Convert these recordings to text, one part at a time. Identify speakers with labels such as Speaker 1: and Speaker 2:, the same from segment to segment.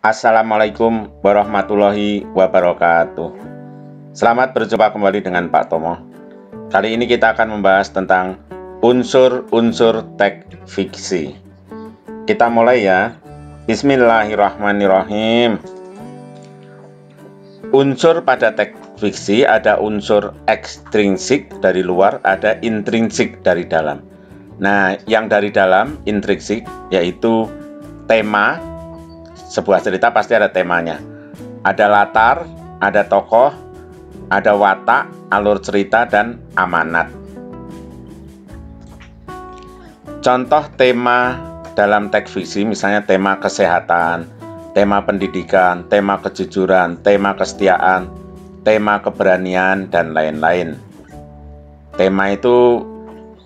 Speaker 1: Assalamualaikum warahmatullahi wabarakatuh. Selamat berjumpa kembali dengan Pak Tomo. Kali ini kita akan membahas tentang unsur-unsur teks fiksi. Kita mulai ya. Bismillahirrahmanirrahim. Unsur pada teks fiksi ada unsur ekstrinsik dari luar, ada intrinsik dari dalam. Nah, yang dari dalam, intrinsik, yaitu tema. Sebuah cerita pasti ada temanya. Ada latar, ada tokoh, ada watak, alur cerita, dan amanat. Contoh tema dalam teks fiksi misalnya tema kesehatan, tema pendidikan, tema kejujuran, tema kesetiaan, tema keberanian, dan lain-lain. Tema itu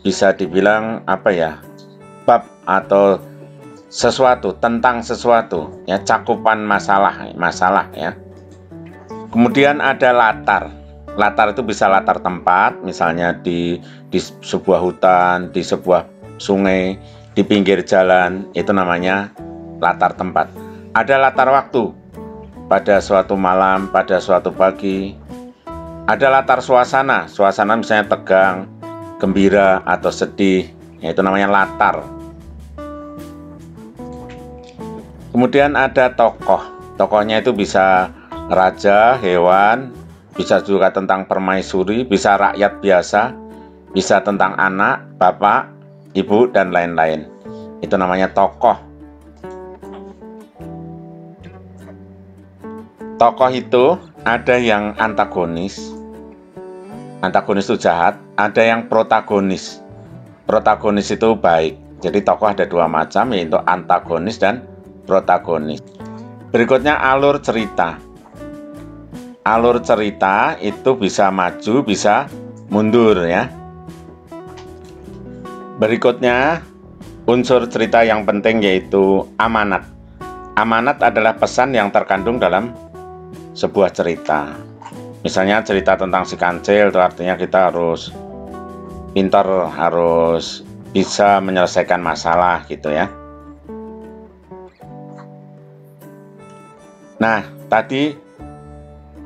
Speaker 1: bisa dibilang bab atau sesuatu, tentang sesuatu, ya, cakupan masalah ya. Kemudian ada latar. Latar itu bisa latar tempat, misalnya di sebuah hutan, di sebuah sungai, di pinggir jalan, itu namanya latar tempat. Ada latar waktu, pada suatu malam, pada suatu pagi. Ada latar suasana, suasana misalnya tegang, gembira, atau sedih, ya, itu namanya latar. Kemudian ada tokoh. Tokohnya itu bisa raja, hewan, bisa juga tentang permaisuri, bisa rakyat biasa, bisa tentang anak, bapak, ibu, dan lain-lain. Itu namanya tokoh. Tokoh itu ada yang antagonis. Antagonis itu jahat, ada yang protagonis. Protagonis itu baik. Jadi tokoh ada dua macam, yaitu antagonis dan protagonis. Berikutnya alur cerita. Alur cerita itu bisa maju, bisa mundur ya. Berikutnya unsur cerita yang penting yaitu amanat. Amanat adalah pesan yang terkandung dalam sebuah cerita. Misalnya cerita tentang si kancil, itu artinya kita harus pintar, harus bisa menyelesaikan masalah gitu ya. Nah, tadi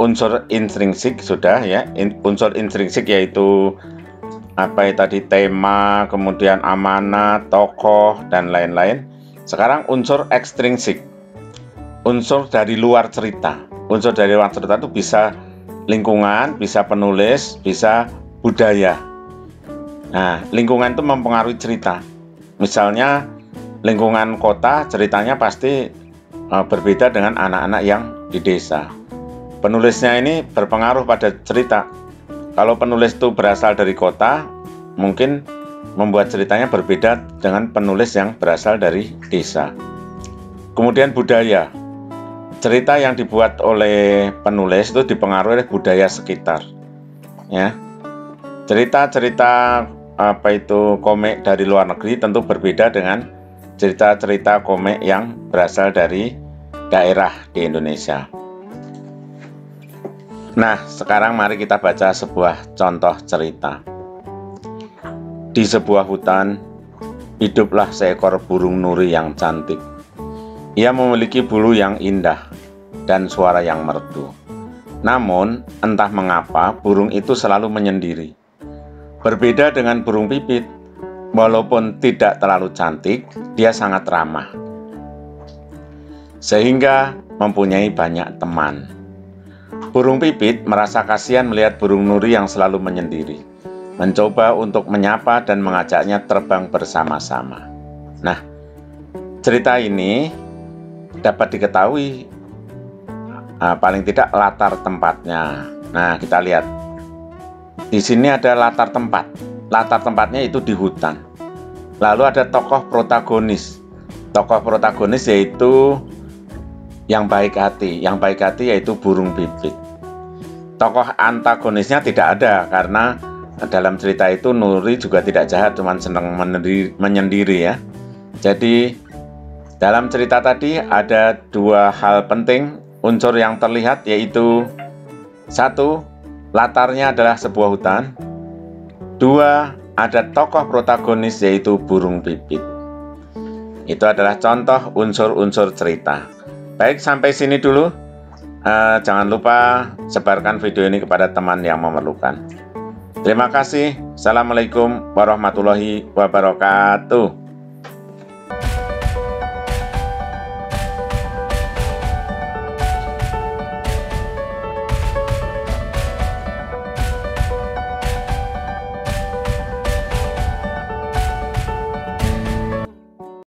Speaker 1: unsur intrinsik sudah ya. Unsur intrinsik yaitu tadi tema, kemudian amanat, tokoh, dan lain-lain. Sekarang unsur ekstrinsik. Unsur dari luar cerita. Unsur dari luar cerita itu bisa lingkungan, bisa penulis, bisa budaya. Nah, lingkungan itu mempengaruhi cerita. Misalnya lingkungan kota, ceritanya pasti berbeda dengan anak-anak yang di desa. Penulisnya ini berpengaruh pada cerita. Kalau penulis itu berasal dari kota, mungkin membuat ceritanya berbeda dengan penulis yang berasal dari desa. Kemudian budaya. Cerita yang dibuat oleh penulis itu dipengaruhi oleh budaya sekitar. Ya. Cerita-cerita komik dari luar negeri tentu berbeda dengan cerita-cerita komik yang berasal dari daerah di Indonesia. Nah, sekarang mari kita baca sebuah contoh cerita. Di sebuah hutan, hiduplah seekor burung nuri yang cantik. Ia memiliki bulu yang indah dan suara yang merdu. Namun, entah mengapa burung itu selalu menyendiri. Berbeda dengan burung pipit, walaupun tidak terlalu cantik, dia sangat ramah, sehingga mempunyai banyak teman. Burung pipit merasa kasihan melihat burung nuri yang selalu menyendiri, mencoba untuk menyapa dan mengajaknya terbang bersama-sama. Nah, cerita ini dapat diketahui paling tidak latar tempatnya. Nah, kita lihat. Di sini ada latar tempat. Latar tempatnya itu di hutan. Lalu ada tokoh protagonis. Tokoh protagonis yaitu yang baik hati. Yang baik hati yaitu burung pipit. Tokoh antagonisnya tidak ada, karena dalam cerita itu Nuri juga tidak jahat, cuma senang menyendiri ya. Jadi dalam cerita tadi ada dua hal penting unsur yang terlihat, yaitu satu, latarnya adalah sebuah hutan. Dua, ada tokoh protagonis yaitu burung pipit. Itu adalah contoh unsur-unsur cerita. Baik, sampai sini dulu. Jangan lupa sebarkan video ini kepada teman yang memerlukan. Terima kasih. Assalamualaikum warahmatullahi wabarakatuh.